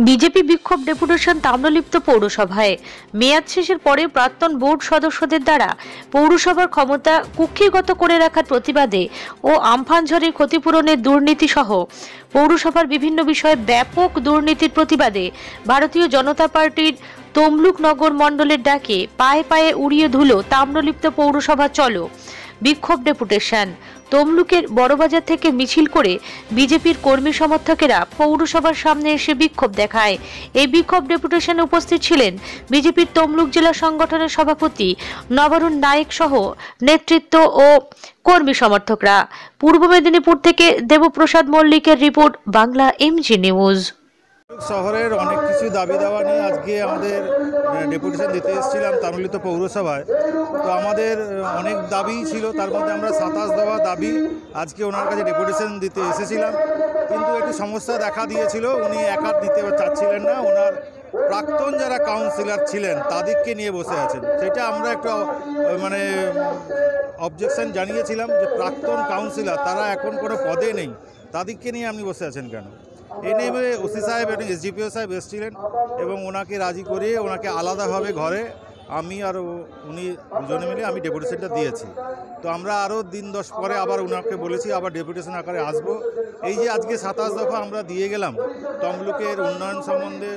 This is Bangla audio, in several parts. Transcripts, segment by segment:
বিজেপি বিক্ষোভ ডেপুটেশন তাম্রলিপ্ত পৌরসভায় মেয়াদ শেষের পরে প্রাক্তন বোর্ড সদস্যদের দ্বারা পৌরসভার ক্ষমতা কুক্ষিগত করে রাখার প্রতিবাদে ও আমফান ঝড়ের ক্ষতিপূরণের দুর্নীতি সহ পৌরসভার বিভিন্ন বিষয়ে ব্যাপক দুর্নীতির প্রতিবাদে ভারতীয় জনতা পার্টির তমলুক নগর মণ্ডলের ডাকে পায়ে পায়ে উড়িয়ে ধুলো তাম্রলিপ্ত পৌরসভা চলো বিক্ষোভ ডেপুটেশন। তমলুকের বড়বাজার থেকে মিছিল করে বিজেপির কর্মী সমর্থকেরা পৌরসভার সামনে এসে বিক্ষোভ দেখায়। এই বিক্ষোভ ডেপুটেশনে উপস্থিত ছিলেন বিজেপির তমলুক জেলা সংগঠনের সভাপতি নবারুণ নায়েক সহ নেতৃত্ব ও কর্মী সমর্থকরা। পূর্ব মেদিনীপুর থেকে দেবপ্রসাদ মল্লিকের রিপোর্ট, বাংলা এমজি নিউজ। শহরের অনেক কিছু দাবি দাওয়া নিয়ে আজকে আমাদের ডেপুটেশন দিতে এসেছিলাম তাম্রলিপ্ত পৌরসভায়। তো আমাদের অনেক দাবি ছিল, তার মধ্যে আমরা 27 দফা দাবি আজকে ওনার কাছে ডেপুটেশন দিতে এসেছিলাম। কিন্তু একটু সমস্যা দেখা দিয়েছিল, উনি একা দিতে চাচ্ছিলেন না, ওনার প্রাক্তন যারা কাউন্সিলর ছিলেন তাদেরকে নিয়ে বসে আছেন। সেটা আমরা একটা অবজেকশন জানিয়েছিলাম যে প্রাক্তন কাউন্সিলর তারা এখন কোনো পদে নেই, তাদেরকে নিয়ে আপনি বসে আছেন কেন? এই নিয়ে ওসি সাহেব এবং এসডিপিও সাহেব এসেছিলেন এবং ওনাকে রাজি করিয়ে ওনাকে আলাদাভাবে ঘরে আমি আর উনি দুজনে মিলে আমি ডেপুটেশনটা দিয়েছি। তো আমরা আরও দিন 10 পরে আবার ওনাকে বলেছি আবার ডেপুটেশন আকারে আসবো। এই যে আজকে 27 দফা আমরা দিয়ে গেলাম তমলুকের উন্নয়ন সম্বন্ধে,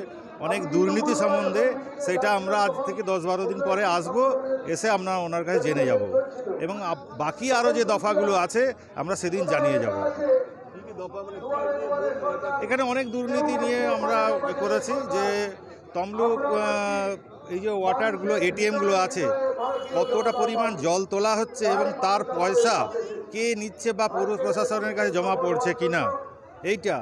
অনেক দুর্নীতি সম্বন্ধে, সেটা আমরা আজ থেকে 10-12 দিন পরে আসবো, এসে আমরা ওনার কাছে জেনে যাব এবং বাকি আরও যে দফাগুলো আছে আমরা সেদিন জানিয়ে যাব। এখানে অনেক দুর্নীতি নিয়ে আমরা করেছি যে তমলুক এই যে ওয়াটারগুলো এটিএমগুলো আছে কতটা পরিমাণ জল তোলা হচ্ছে এবং তার পয়সা কে নিচ্ছে বা পৌর প্রশাসনের কাছে জমা পড়ছে কিনা এইটা।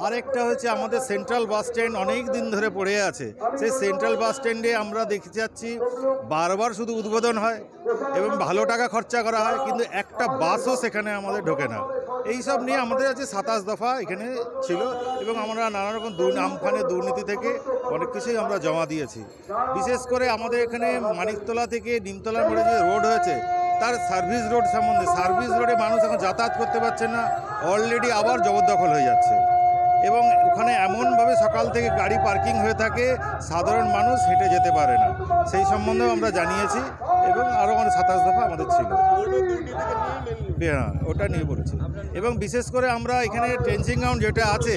আরেকটা হচ্ছে আমাদের সেন্ট্রাল বাস স্ট্যান্ড অনেক দিন ধরে পড়ে আছে, সেই সেন্ট্রাল বাস স্ট্যান্ডে আমরা দেখতে যাচ্ছি বারবার শুধু উদ্বোধন হয় এবং ভালো টাকা খরচা করা হয়, কিন্তু একটা বাসও সেখানে আমাদের ঢোকে না। এই সব নিয়ে আমাদের আছে 27 দফা এখানে ছিল এবং আমরা নানা রকম আমফানের দুর্নীতি থেকে অনেক কিছুই আমরা জমা দিয়েছি। বিশেষ করে আমাদের এখানে মানিকতলা থেকে নিমতলার মোড়ে যে রোড হয়েছে তার সার্ভিস রোড সম্বন্ধে, সার্ভিস রোডে মানুষ এখন যাতায়াত করতে পারছে না, অলরেডি আবার জবরদখল হয়ে যাচ্ছে এবং ওখানে এমনভাবে সকাল থেকে গাড়ি পার্কিং হয়ে থাকে সাধারণ মানুষ হেঁটে যেতে পারে না। সেই সম্বন্ধেও আমরা জানিয়েছি এবং আরও 27 দফা আমাদের ছিল, হ্যাঁ ওটা নিয়ে বলেছি। এবং বিশেষ করে আমরা এখানে ট্রেঞ্চিং গ্রাউন্ড যেটা আছে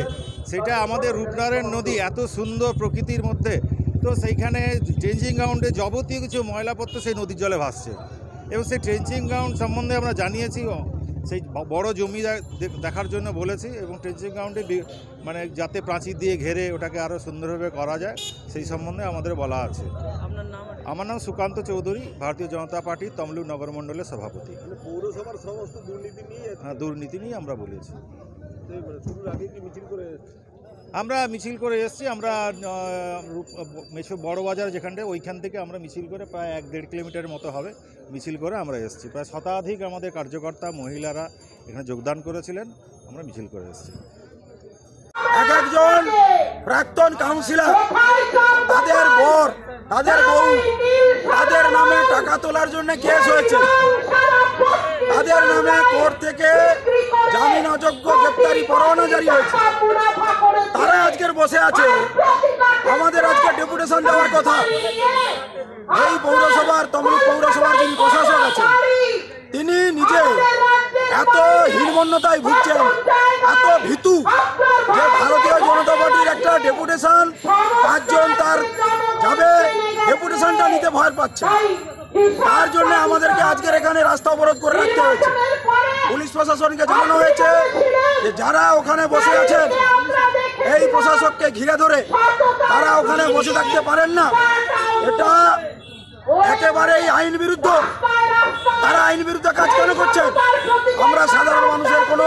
সেটা আমাদের রূপনারায়ণ নদী এত সুন্দর প্রকৃতির মধ্যে, তো সেইখানে ট্রেঞ্চিং গ্রাউন্ডে যাবতীয় কিছু ময়লাপত্র সেই নদীর জলে ভাসছে এবং সেই ট্রেঞ্চিং গ্রাউন্ড সম্বন্ধে আমরা জানিয়েছি, সেই বড় জমি দেখার জন্য বলেছি এবং ট্রেঞ্চিং গ্রাউন্ডে মানে যাতে প্রাচীর দিয়ে ঘেরে ওটাকে আরও সুন্দরভাবে করা যায় সেই সম্বন্ধে আমাদের বলা আছে। আমার নাম সুকান্ত চৌধুরী, ভারতীয় জনতা পার্টি তমলুক নগর মণ্ডলের সভাপতি। পৌরসভার সমস্ত দুর্নীতি নিয়ে, হ্যাঁ দুর্নীতি নিয়ে আমরা বলেছি। শুরুর আগে কি মিছিল করে আমরা মিছিল করে এসেছি, আমরা বড়বাজার যেখানটায় ওইখান থেকে আমরা মিছিল করে প্রায় 1-1.5 কিলোমিটারের মতো হবে মিছিল করে আমরা এসেছি। প্রায় শতাধিক আমাদের কার্যকর্তা মহিলারা এখানে যোগদান করেছিলেন, আমরা মিছিল করে এসেছি। এক একজন প্রাক্তন কাউন্সিলর তাদের বর, তাদের বউ, তাদের নামে টাকা তোলার জন্য কেস হয়েছে, তাদের নামে কোর্ট থেকে জামিন অযোগ্য গ্রেপ্তারি পরোয়ানা জারি হয়েছে, তারা আজকের বসে আছে। আমাদের আজকে ডেপুটেশন দেওয়ার কথা। এই পৌরসভার, তমলুক পৌরসভার যিনি প্রশাসক আছেন তিনি নিজে এত হীনমন্যতায় ভুগছেন, এত ভীতু যে ভারতীয় জনতা পার্টির একটা ডেপুটেশন 5 জন তার যাবে, ডেপুটেশনটা নিতে ভয় পাচ্ছে। তার জন্য আমাদেরকে আজকের এখানে রাস্তা অবরোধ করে রাখতে হয়েছে। পুলিশ প্রশাসনকে জানানো হয়েছে যে যারা ওখানে বসে আছেন এই প্রশাসককে ঘিরে ধরে তারা ওখানে বসে থাকতে পারেন না, এটা একেবারেই আইন বিরুদ্ধ। তারা আইন বিরুদ্ধে কাজ কেন করছেন? আমরা সাধারণ মানুষের কোনো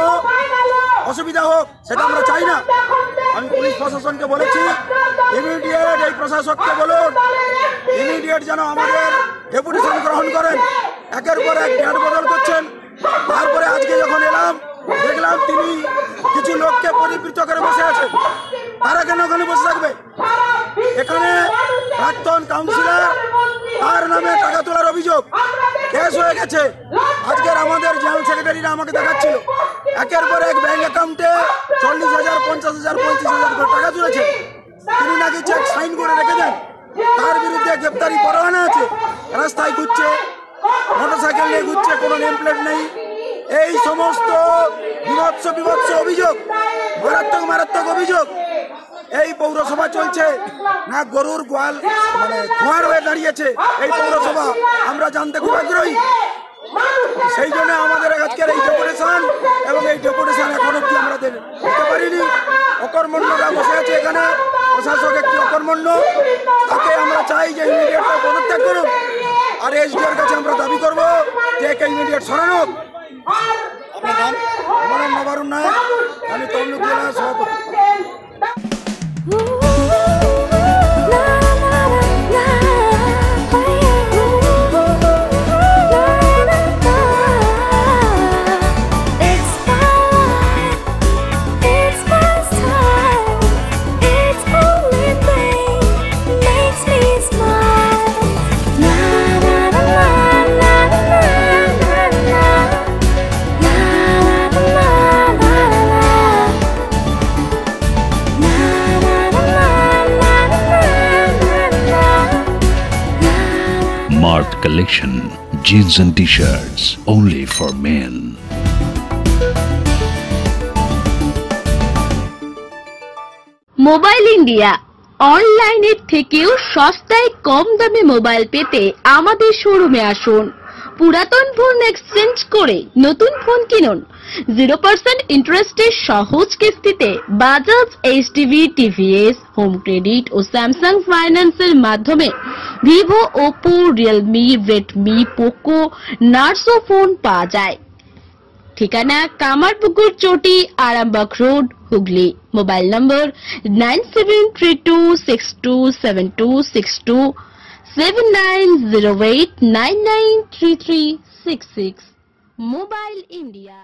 অসুবিধা হোক সেটা আমরা চাই না। আমি পুলিশ প্রশাসনকে বলেছি ইমিডিয়েট এই প্রশাসককে বলুন ইমিডিয়েট যেন আমাদের ডেপুটেশন গ্রহণ করেন। একের পর এক ডেট বদল করছেন। তারপরে আজকে যখন এলাম দেখলাম তিনি কিছু লোককে পরিবৃত করে বসে আছেন, তারা কেন ওখানে বসে থাকবে? এখানে প্রাক্তন কাউন্সিলর তার নামে টাকা তোলার অভিযোগ কেস হয়ে গেছে। আজকের আমাদের জেনারেল সেক্রেটারিরা আমাকে দেখাচ্ছিল একের পর এক ব্যাংক অ্যাকাউন্টে 40,000, 50,000, 35,000 করে টাকা তুলেছে। তিনি গ্রেপ্তারি পরোয়ানা আছে, রাস্তায় ঘুরছে, মোটরসাইকেল নিয়ে ঘুরছে, কোনো নেম প্লেট নেই। এই সমস্ত বিভৎস অভিযোগ, মারাত্মক অভিযোগ এই পৌরসভা চলছে না। গরুর গোয়াল মানে ধোঁয়ার হয়ে দাঁড়িয়েছে এই পৌরসভা, আমরা জানতে খুব আগ্রহী। সেই জন্য আমাদের আজকের এই ডেপুটেশন, এবং এই ডেপুটেশন এখন অব্দি আমরা দিতে পারিনি। অকর্মণ্যরা বসে আছে এখানে, প্রশাসক একটি অকর্মণ্য, তাকে আমরা চাই যে ইমিডিয়েট পদত্যাগ করুন। আর এসডিওর কাছে আমরা দাবি করবো যে একে ইমিডিয়েট সরানো হোক। আমার নাম নবারুণ নায়ক, আমি তমলুক জেলার সভাপতি। Marked collection, jeans and t-shirts, only for men. Mobile India, অনলাইনের থেকেও সস্তায় কম দামে মোবাইল পেতে আমাদের শোরুমে আসুন। পুরাতন ফোন এক্সচেঞ্জ করে নতুন ফোন কিনুন। 0% ইন্টারেস্টে সহজ কিস্তিতে Bajaj, HTV, TVS, home credit ও স্যামসাং ফাইন্যান্সের মাধ্যমে Vivo, Oppo, Realme, Redmi, Poco, Narzo phone পাওয়া যায়। ঠিকানা Kamarpukur Chati, Arambagh road, Hooghly. Mobile number 9732627262, 7908993366। Mobile India.